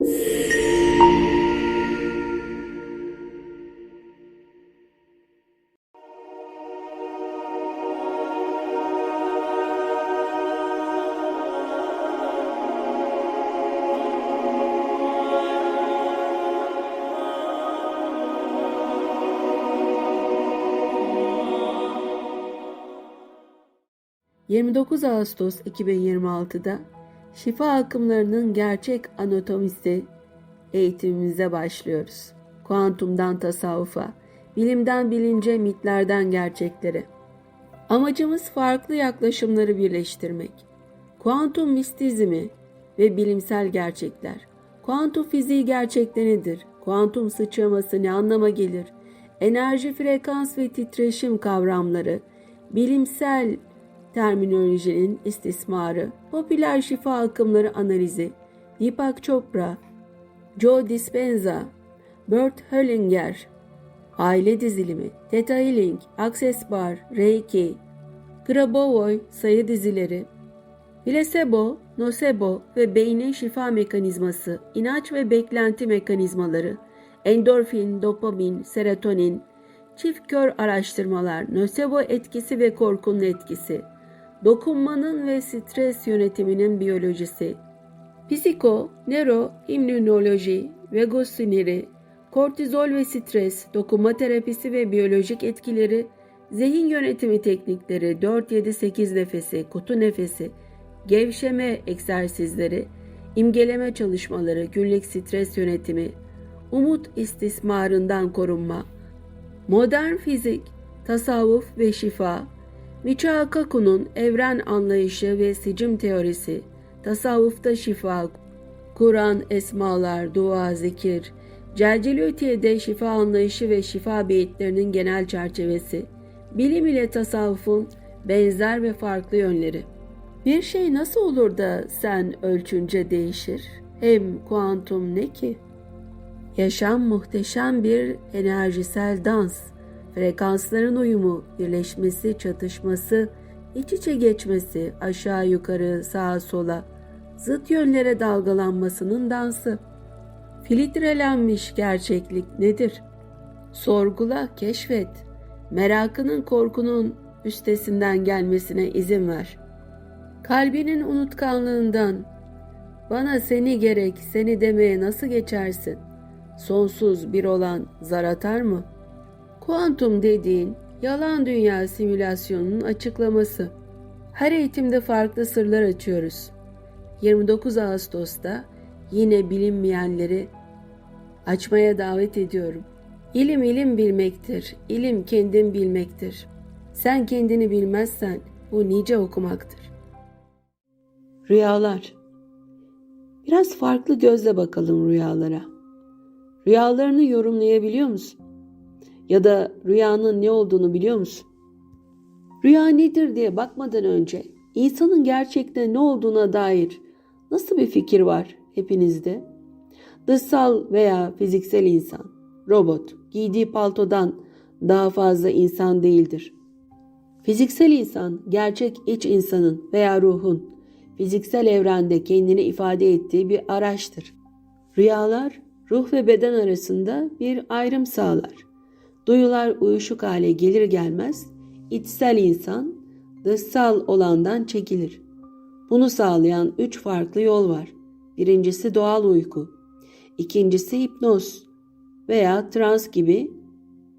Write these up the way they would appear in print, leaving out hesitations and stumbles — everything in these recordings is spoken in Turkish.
...29 Ağustos 2026'da şifa akımlarının gerçek anatomisi eğitimimize başlıyoruz. Kuantumdan tasavvufa, bilimden bilince, mitlerden gerçeklere. Amacımız farklı yaklaşımları birleştirmek. Kuantum mistizmi ve bilimsel gerçekler. Kuantum fiziği gerçekte nedir? Kuantum sıçraması ne anlama gelir? Enerji, frekans ve titreşim kavramları, bilimsel terminolojinin istismarı, popüler şifa akımları analizi, Deepak Chopra, Joe Dispenza, Bert Hellinger, aile dizilimi, Theta Healing, Access Bar, Reiki, Grabovoi sayı dizileri, Placebo, Nocebo ve beynin şifa mekanizması, inanç ve beklenti mekanizmaları, endorfin, dopamin, serotonin, çift kör araştırmalar, nocebo etkisi ve korkunun etkisi, dokunmanın ve stres yönetiminin biyolojisi, psiko, nöro, immünoloji, vagus siniri, kortizol ve stres, dokunma terapisi ve biyolojik etkileri, zihin yönetimi teknikleri, 4-7-8 nefesi, kutu nefesi, gevşeme egzersizleri, imgeleme çalışmaları, günlük stres yönetimi, umut istismarından korunma, modern fizik, tasavvuf ve şifa, Michio Kaku'nun evren anlayışı ve sicim teorisi, tasavvufta şifa, Kur'an, esmalar, dua, zikir, Celcelütiye'de şifa anlayışı ve şifa beyitlerinin genel çerçevesi, bilim ile tasavvufun benzer ve farklı yönleri. Bir şey nasıl olur da sen ölçünce değişir? Hem kuantum ne ki? Yaşam muhteşem bir enerjisel dans. Frekansların uyumu, birleşmesi, çatışması, iç içe geçmesi, aşağı yukarı, sağa sola, zıt yönlere dalgalanmasının dansı. Filtrelenmiş gerçeklik nedir? Sorgula, keşfet. Merakının, korkunun üstesinden gelmesine izin ver. Kalbinin unutkanlığından, bana seni gerek, seni demeye nasıl geçersin? Sonsuz bir olan zar atar mı? Kuantum dediğin yalan dünya simülasyonunun açıklaması. Her eğitimde farklı sırlar açıyoruz. 29 Ağustos'ta yine bilinmeyenleri açmaya davet ediyorum. İlim ilim bilmektir, ilim kendin bilmektir. Sen kendini bilmezsen bu nice okumaktır. Rüyalar. Biraz farklı gözle bakalım rüyalara. Rüyalarını yorumlayabiliyor musun? Ya da rüyanın ne olduğunu biliyor musun? Rüya nedir diye bakmadan önce insanın gerçekte ne olduğuna dair nasıl bir fikir var hepinizde? Dışsal veya fiziksel insan, robot, giydiği paltodan daha fazla insan değildir. Fiziksel insan, gerçek iç insanın veya ruhun fiziksel evrende kendini ifade ettiği bir araçtır. Rüyalar, ruh ve beden arasında bir ayrım sağlar. Duyular uyuşuk hale gelir gelmez, içsel insan dışsal olandan çekilir. Bunu sağlayan 3 farklı yol var. Birincisi doğal uyku, ikincisi hipnoz veya trans gibi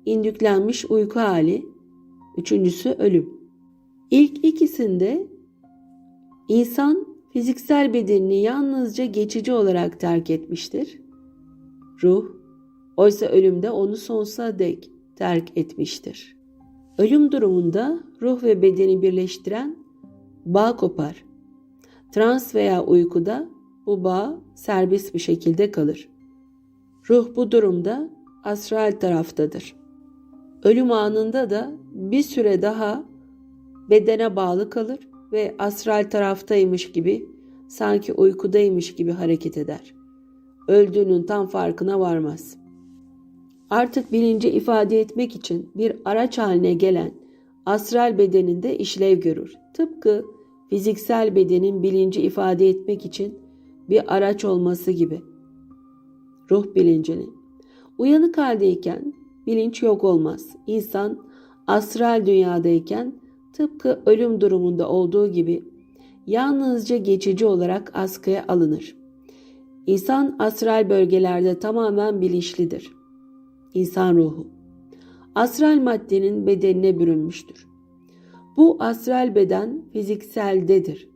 indüklenmiş uyku hali, üçüncüsü ölüm. İlk ikisinde insan fiziksel bedenini yalnızca geçici olarak terk etmiştir. Ruh, oysa ölümde onu sonsuza dek terk etmiştir. Ölüm durumunda ruh ve bedeni birleştiren bağ kopar. Trans veya uykuda bu bağ serbest bir şekilde kalır. Ruh bu durumda astral taraftadır. Ölüm anında da bir süre daha bedene bağlı kalır ve astral taraftaymış gibi, sanki uykudaymış gibi hareket eder. Öldüğünün tam farkına varmaz. Artık bilinci ifade etmek için bir araç haline gelen astral bedeninde işlev görür. Tıpkı fiziksel bedenin bilinci ifade etmek için bir araç olması gibi. ruh bilincini. Uyanık haldeyken bilinç yok olmaz. İnsan astral dünyadayken tıpkı ölüm durumunda olduğu gibi yalnızca geçici olarak askıya alınır. İnsan astral bölgelerde tamamen bilinçlidir. İnsan ruhu astral maddenin bedenine bürünmüştür. Bu astral beden fizikseldedir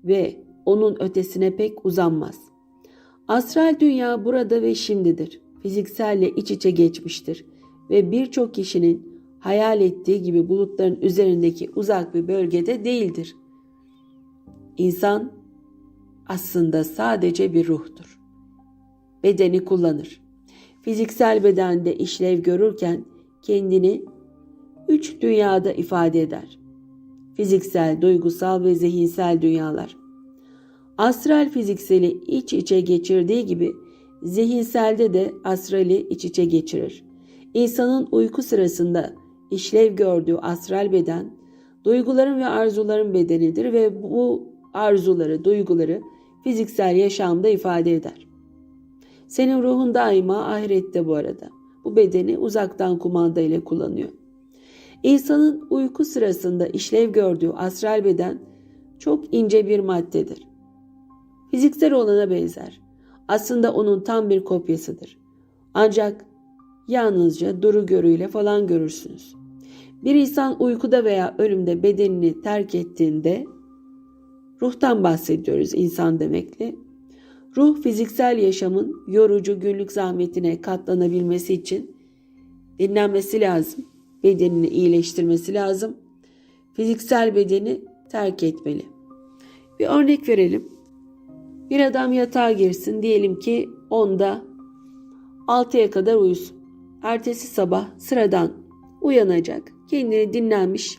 ve onun ötesine pek uzanmaz. Astral dünya burada ve şimdidir. Fizikselle iç içe geçmiştir ve birçok kişinin hayal ettiği gibi bulutların üzerindeki uzak bir bölgede değildir. İnsan aslında sadece bir ruhtur. Bedeni kullanır. Fiziksel bedende işlev görürken kendini 3 dünyada ifade eder. Fiziksel, duygusal ve zihinsel dünyalar. Astral fizikseli iç içe geçirdiği gibi zihinselde de astrali iç içe geçirir. İnsanın uyku sırasında işlev gördüğü astral beden, duyguların ve arzuların bedenidir ve bu arzuları, duyguları fiziksel yaşamda ifade eder. Senin ruhun daima ahirette bu arada. Bu bedeni uzaktan kumanda ile kullanıyor. İnsanın uyku sırasında işlev gördüğü astral beden çok ince bir maddedir. Fiziksel olana benzer. Aslında onun tam bir kopyasıdır. Ancak yalnızca duru görüyle falan görürsünüz. Bir insan uykuda veya ölümde bedenini terk ettiğinde, ruhtan bahsediyoruz insan demekle. Ruh fiziksel yaşamın yorucu günlük zahmetine katlanabilmesi için dinlenmesi lazım. Bedenini iyileştirmesi lazım. Fiziksel bedeni terk etmeli. Bir örnek verelim. Bir adam yatağa girsin, diyelim ki 10'da 6'ya kadar uyusun. Ertesi sabah sıradan uyanacak, kendini dinlenmiş,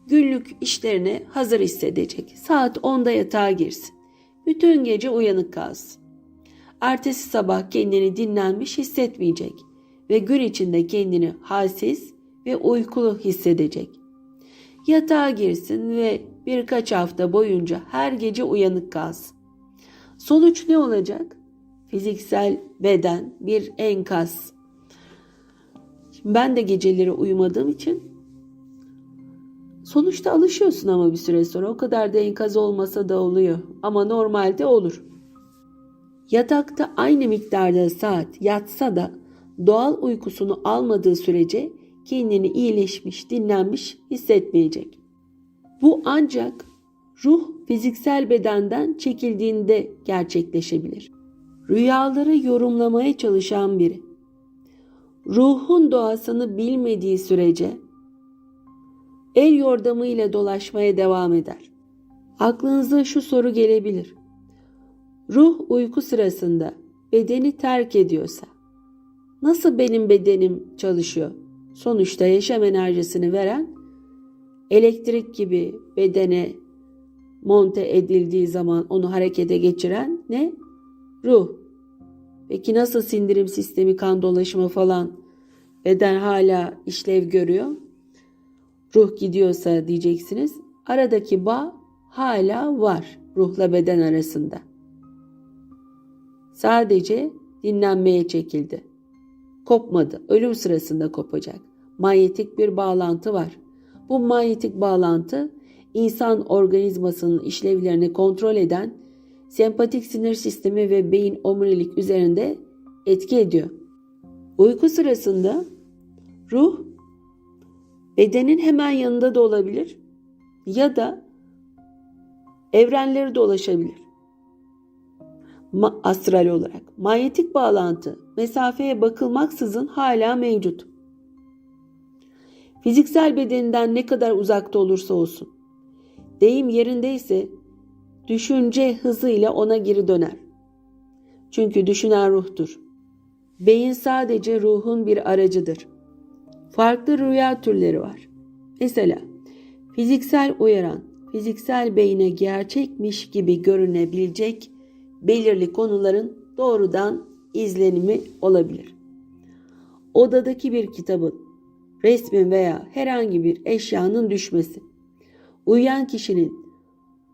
günlük işlerine hazır hissedecek. Saat 10'da yatağa girsin. Bütün gece uyanık kalsın. Ertesi sabah kendini dinlenmiş hissetmeyecek ve gün içinde kendini halsiz ve uykulu hissedecek. Yatağa girsin ve birkaç hafta boyunca her gece uyanık kalsın. Sonuç ne olacak? Fiziksel beden bir enkaz. Şimdi ben de geceleri uyumadığım için sonuçta alışıyorsun ama bir süre sonra o kadar da enkaz olmasa da oluyor. Ama normalde olur. Yatakta aynı miktarda saat yatsa da doğal uykusunu almadığı sürece kendini iyileşmiş, dinlenmiş hissetmeyecek. Bu ancak ruh fiziksel bedenden çekildiğinde gerçekleşebilir. Rüyaları yorumlamaya çalışan biri, ruhun doğasını bilmediği sürece el yordamıyla dolaşmaya devam eder. Aklınıza şu soru gelebilir. Ruh uyku sırasında bedeni terk ediyorsa nasıl benim bedenim çalışıyor? Sonuçta yaşam enerjisini veren elektrik gibi bedene monte edildiği zaman onu harekete geçiren ne? Ruh. Peki nasıl sindirim sistemi, kan dolaşımı falan beden hala işlev görüyor? Ruh gidiyorsa diyeceksiniz. Aradaki bağ hala var ruhla beden arasında. Sadece dinlenmeye çekildi. Kopmadı. Ölüm sırasında kopacak. Manyetik bir bağlantı var. Bu manyetik bağlantı insan organizmasının işlevlerini kontrol eden sempatik sinir sistemi ve beyin omurilik üzerinde etki ediyor. Uyku sırasında ruh bedenin hemen yanında da olabilir ya da evrenleri dolaşabilir. Astral olarak. Manyetik bağlantı mesafeye bakılmaksızın hala mevcut. Fiziksel bedeninden ne kadar uzakta olursa olsun. Deyim yerindeyse düşünce hızıyla ona geri döner. Çünkü düşünen ruhtur. Beyin sadece ruhun bir aracıdır. Farklı rüya türleri var. Mesela fiziksel uyaran, fiziksel beyine gerçekmiş gibi görünebilecek belirli konuların doğrudan izlenimi olabilir. Odadaki bir kitabın, resmin veya herhangi bir eşyanın düşmesi, uyuyan kişinin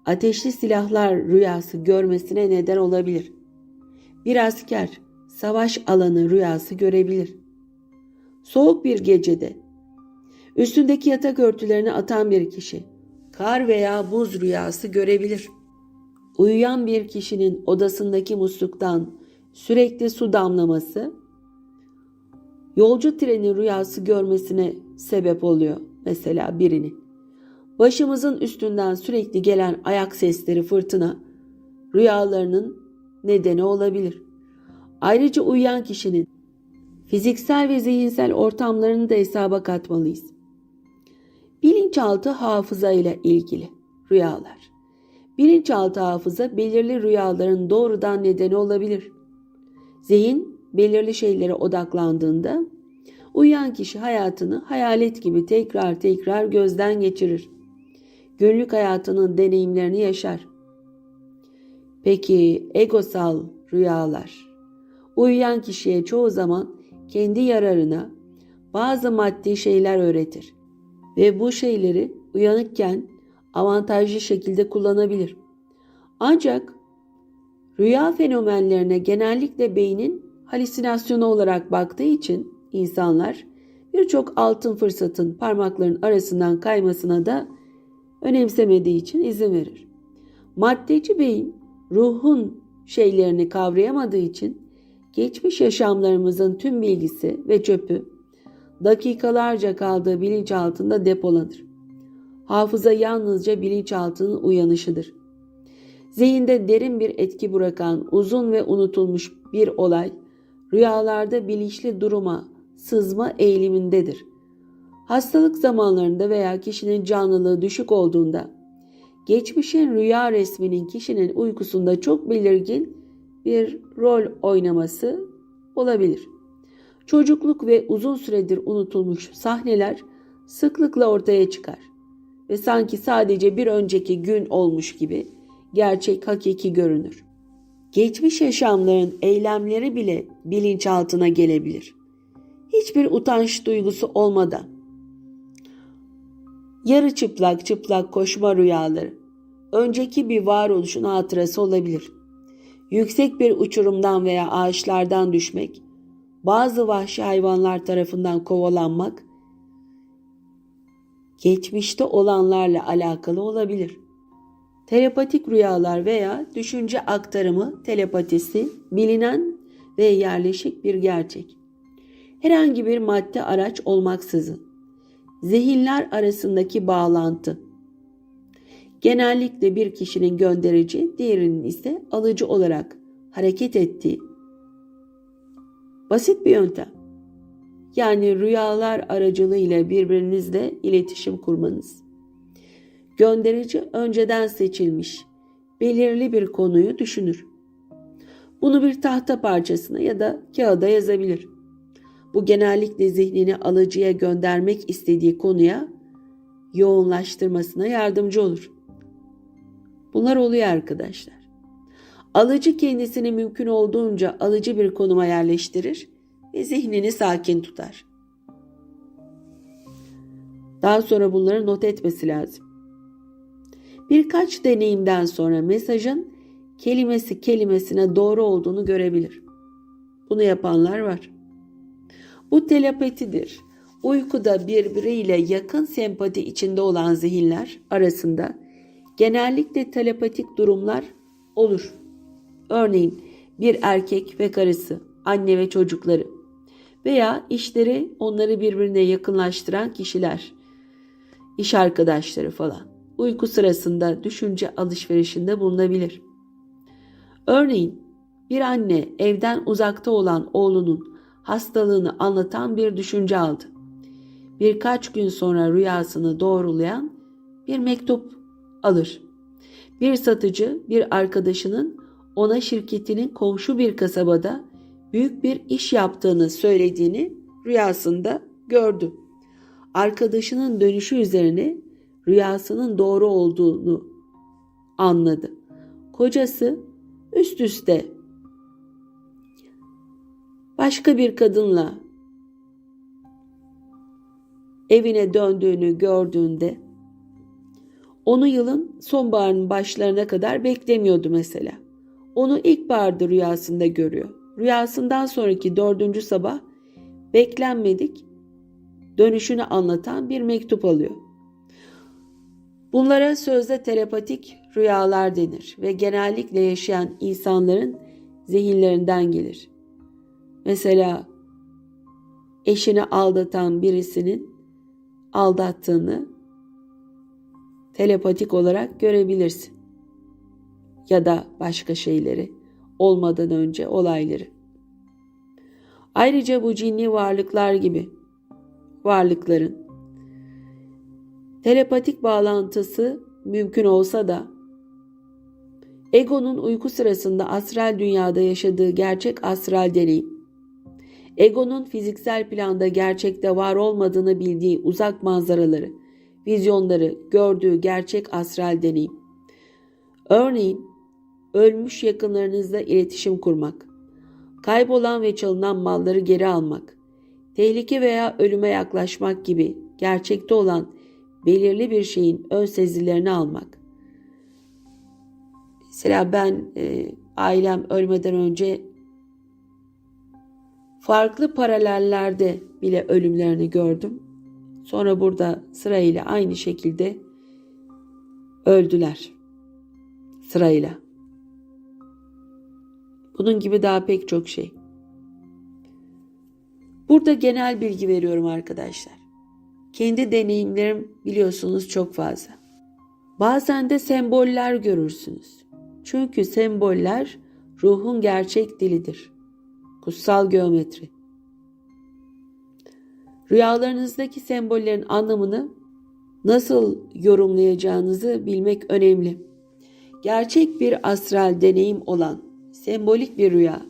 ateşli silahlar rüyası görmesine neden olabilir. Bir asker savaş alanı rüyası görebilir. Soğuk bir gecede üstündeki yatak örtülerini atan bir kişi kar veya buz rüyası görebilir. Uyuyan bir kişinin odasındaki musluktan sürekli su damlaması yolcu treni rüyası görmesine sebep oluyor mesela birinin. Başımızın üstünden sürekli gelen ayak sesleri, fırtına rüyalarının nedeni olabilir. Ayrıca uyuyan kişinin fiziksel ve zihinsel ortamlarını da hesaba katmalıyız. Bilinçaltı hafıza ile ilgili rüyalar. Bilinçaltı hafıza belirli rüyaların doğrudan nedeni olabilir. Zihin belirli şeylere odaklandığında uyuyan kişi hayatını hayalet gibi tekrar tekrar gözden geçirir. Günlük hayatının deneyimlerini yaşar. Peki egosal rüyalar? Uyuyan kişiye çoğu zaman kendi yararına bazı maddi şeyler öğretir ve bu şeyleri uyanıkken avantajlı şekilde kullanabilir. Ancak rüya fenomenlerine genellikle beynin halüsinasyonu olarak baktığı için insanlar birçok altın fırsatın parmakların arasından kaymasına da önemsemediği için izin verir. Maddeci beyin ruhun şeylerini kavrayamadığı için geçmiş yaşamlarımızın tüm bilgisi ve çöpü dakikalarca kaldığı bilinçaltında depolanır. Hafıza yalnızca bilinçaltının uyanışıdır. Zihinde derin bir etki bırakan uzun ve unutulmuş bir olay rüyalarda bilinçli duruma sızma eğilimindedir. Hastalık zamanlarında veya kişinin canlılığı düşük olduğunda geçmişin rüya resminin kişinin uykusunda çok belirgin bir rol oynaması olabilir. Çocukluk ve uzun süredir unutulmuş sahneler sıklıkla ortaya çıkar ve sanki sadece bir önceki gün olmuş gibi gerçek hakiki görünür. Geçmiş yaşamların eylemleri bile bilinçaltına gelebilir. Hiçbir utanç duygusu olmadan. Yarı çıplak koşma rüyaları, önceki bir varoluşun hatırası olabilir. Yüksek bir uçurumdan veya ağaçlardan düşmek, bazı vahşi hayvanlar tarafından kovalanmak, geçmişte olanlarla alakalı olabilir. Telepatik rüyalar veya düşünce aktarımı telepatisi bilinen ve yerleşik bir gerçek. Herhangi bir madde araç olmaksızın zihinler arasındaki bağlantı. Genellikle bir kişinin gönderici, diğerinin ise alıcı olarak hareket ettiği basit bir yöntem. Yani rüyalar aracılığıyla birbirinizle iletişim kurmanız. Gönderici önceden seçilmiş, belirli bir konuyu düşünür. Bunu bir tahta parçasına ya da kağıda yazabilir. Bu genellikle zihnini alıcıya göndermek istediği konuya yoğunlaştırmasına yardımcı olur. Bunlar oluyor arkadaşlar. Alıcı kendisini mümkün olduğunca alıcı bir konuma yerleştirir ve zihnini sakin tutar. Daha sonra bunları not etmesi lazım. Birkaç deneyimden sonra mesajın kelimesi kelimesine doğru olduğunu görebilir. Bunu yapanlar var. Bu telepatidir. Uykuda birbiriyle yakın sempati içinde olan zihinler arasında genellikle telepatik durumlar olur. Örneğin bir erkek ve karısı, anne ve çocukları veya işleri onları birbirine yakınlaştıran kişiler, iş arkadaşları falan uyku sırasında düşünce alışverişinde bulunabilir. Örneğin bir anne evden uzakta olan oğlunun hastalığını anlatan bir düşünce aldı. Birkaç gün sonra rüyasını doğrulayan bir mektup alır. Bir satıcı bir arkadaşının ona şirketinin komşu bir kasabada büyük bir iş yaptığını söylediğini rüyasında gördü. Arkadaşının dönüşü üzerine rüyasının doğru olduğunu anladı. Kocası üst üste başka bir kadınla evine döndüğünü gördüğünde onu yılın sonbaharının başlarına kadar beklemiyordu mesela. Onu ilkbaharda rüyasında görüyor. rüyasından sonraki 4. sabah beklenmedik dönüşünü anlatan bir mektup alıyor. Bunlara sözde telepatik rüyalar denir ve genellikle yaşayan insanların zihinlerinden gelir. Mesela eşini aldatan birisinin aldattığını telepatik olarak görebilirsin. Ya da başka şeyleri, olmadan önce olayları. Ayrıca bu cinli varlıklar gibi varlıkların telepatik bağlantısı mümkün olsa da egonun uyku sırasında astral dünyada yaşadığı gerçek astral deneyim, egonun fiziksel planda gerçekte var olmadığını bildiği uzak manzaraları, vizyonları gördüğü gerçek astral deneyim. Örneğin ölmüş yakınlarınızla iletişim kurmak, kaybolan ve çalınan malları geri almak, tehlike veya ölüme yaklaşmak gibi gerçekte olan belirli bir şeyin ön sezilerini almak. Mesela ben ailem ölmeden önce farklı paralellerde bile ölümlerini gördüm. Sonra burada sırayla aynı şekilde öldüler. Sırayla. Bunun gibi daha pek çok şey. Burada genel bilgi veriyorum arkadaşlar. Kendi deneyimlerim biliyorsunuz çok fazla. Bazen de semboller görürsünüz. Çünkü semboller ruhun gerçek dilidir. Kutsal geometri. Rüyalarınızdaki sembollerin anlamını nasıl yorumlayacağınızı bilmek önemli. Gerçek bir astral deneyim olan sembolik bir rüya,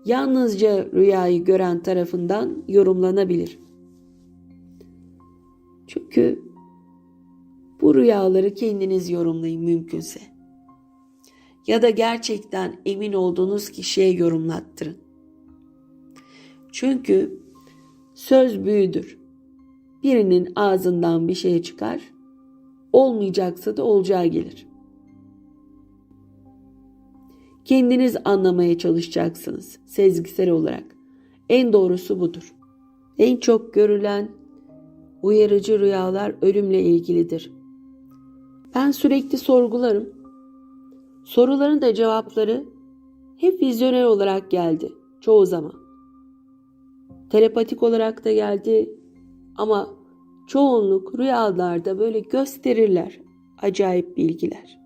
yalnızca rüyayı gören tarafından yorumlanabilir. Çünkü bu rüyaları kendiniz yorumlayın mümkünse. Ya da gerçekten emin olduğunuz kişiye yorumlattırın. Çünkü söz büyüdür. Birinin ağzından bir şey çıkar, olmayacaksa da olacağı gelir. Kendiniz anlamaya çalışacaksınız sezgisel olarak. En doğrusu budur. En çok görülen uyarıcı rüyalar ölümle ilgilidir. Ben sürekli sorgularım. Soruların da cevapları hep vizyoner olarak geldi çoğu zaman. Telepatik olarak da geldi ama çoğunluk rüyalarda böyle gösterirler acayip bilgiler.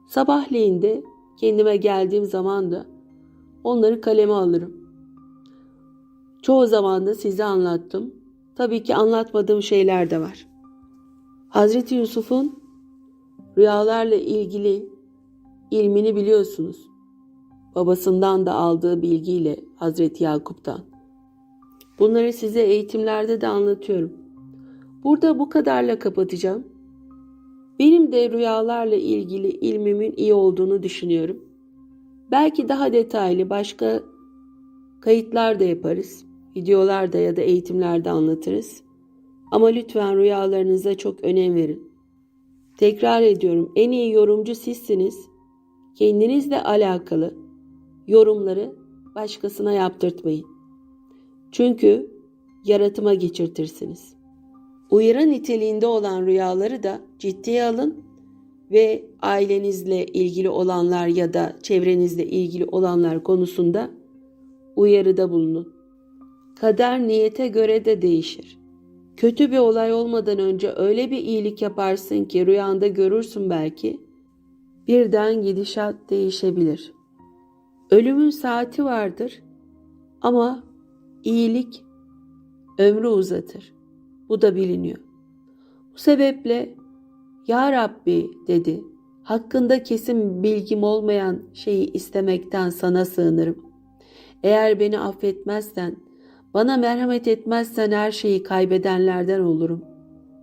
Sabahleyin de kendime geldiğim zaman da onları kaleme alırım. Çoğu zaman da size anlattım. Tabii ki anlatmadığım şeyler de var. Hazreti Yusuf'un rüyalarla ilgili ilmini biliyorsunuz. Babasından da aldığı bilgiyle Hazreti Yakup'tan. Bunları size eğitimlerde de anlatıyorum. Burada bu kadarla kapatacağım. Benim de rüyalarla ilgili ilmimin iyi olduğunu düşünüyorum. Belki daha detaylı başka kayıtlar da yaparız. Videolarda ya da eğitimlerde anlatırız. Ama lütfen rüyalarınıza çok önem verin. Tekrar ediyorum, en iyi yorumcu sizsiniz. Kendinizle alakalı yorumları başkasına yaptırtmayın. Çünkü yaratıma geçirtirsiniz. Uyarı niteliğinde olan rüyaları da ciddiye alın ve ailenizle ilgili olanlar ya da çevrenizle ilgili olanlar konusunda uyarıda bulunun. Kader niyete göre de değişir. Kötü bir olay olmadan önce öyle bir iyilik yaparsın ki rüyanda görürsün belki, birden gidişat değişebilir. Ölümün saati vardır ama iyilik ömrü uzatır. Bu da biliniyor. Bu sebeple "Ya Rabbi" dedi, "hakkında kesin bilgim olmayan şeyi istemekten sana sığınırım. Eğer beni affetmezsen, bana merhamet etmezsen her şeyi kaybedenlerden olurum."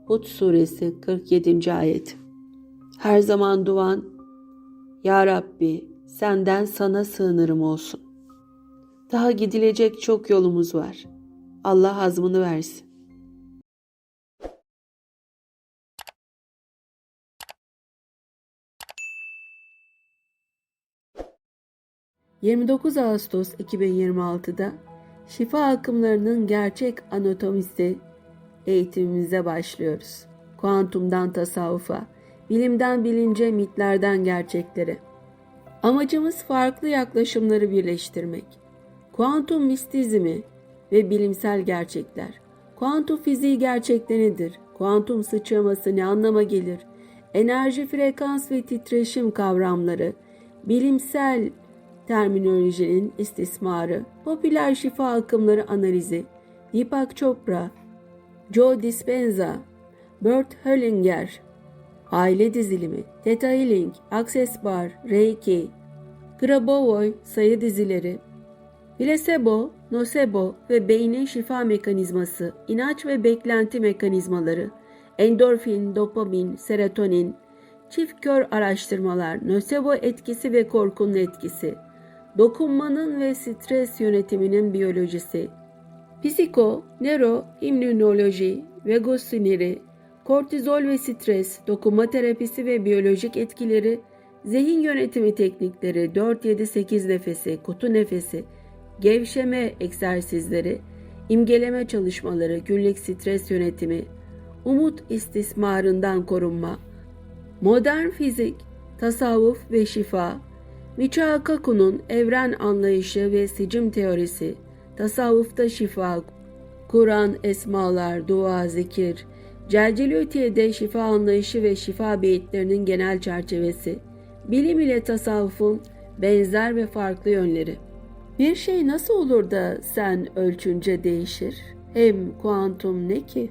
Hud suresi 47. ayet. Her zaman duan "Ya Rabbi, senden sana sığınırım" olsun. Daha gidilecek çok yolumuz var. Allah hazmını versin. 29 Ağustos 2026'da şifa akımlarının gerçek anatomisi eğitimimize başlıyoruz. Kuantumdan tasavvufa, bilimden bilince, mitlerden gerçeklere. Amacımız farklı yaklaşımları birleştirmek. Kuantum mistizmi ve bilimsel gerçekler. Kuantum fiziği gerçekte nedir? Kuantum sıçraması ne anlama gelir? Enerji, frekans ve titreşim kavramları, bilimsel terminolojinin istismarı, popüler şifa akımları analizi, Deepak Chopra, Joe Dispenza, Bert Hellinger, aile dizilimi, Theta Healing, Access Bar, Reiki, Grabovoi sayı dizileri, Placebo, nocebo ve beynin şifa mekanizması, inanç ve beklenti mekanizmaları, endorfin, dopamin, serotonin, çift kör araştırmalar, nocebo etkisi ve korkunun etkisi, dokunmanın ve stres yönetiminin biyolojisi, psiko, nöro, immünoloji, vagus siniri, kortizol ve stres, dokunma terapisi ve biyolojik etkileri, zihin yönetimi teknikleri, 4-7-8 nefesi, kutu nefesi, gevşeme egzersizleri, imgeleme çalışmaları, günlük stres yönetimi, umut istismarından korunma, modern fizik, tasavvuf ve şifa, Michio Kaku'nun evren anlayışı ve sicim teorisi, tasavvufta şifa, Kur'an, esmalar, dua, zikir, Celcelütiye'de şifa anlayışı ve şifa beyitlerinin genel çerçevesi, bilim ile tasavvufun benzer ve farklı yönleri. Bir şey nasıl olur da sen ölçünce değişir? Hem kuantum ne ki?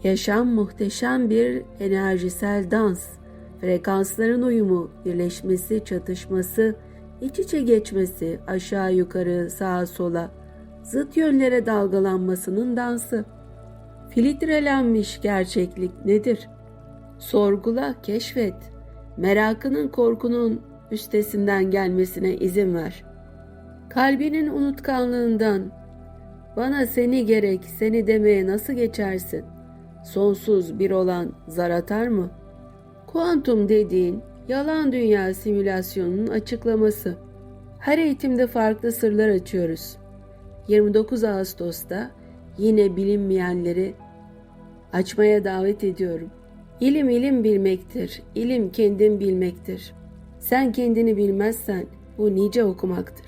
Yaşam muhteşem bir enerjisel dans. Frekansların uyumu, birleşmesi, çatışması, iç içe geçmesi, aşağı yukarı, sağa sola, zıt yönlere dalgalanmasının dansı. Filtrelenmiş gerçeklik nedir? Sorgula, keşfet. Merakının korkunun üstesinden gelmesine izin ver. Kalbinin unutkanlığından, bana seni gerek, seni demeye nasıl geçersin? Sonsuz bir olan zar atar mı? Kuantum dediğin, yalan dünya simülasyonunun açıklaması. Her eğitimde farklı sırlar açıyoruz. 29 Ağustos'ta yine bilinmeyenleri açmaya davet ediyorum. İlim ilim bilmektir, ilim kendin bilmektir. Sen kendini bilmezsen bu nice okumaktır.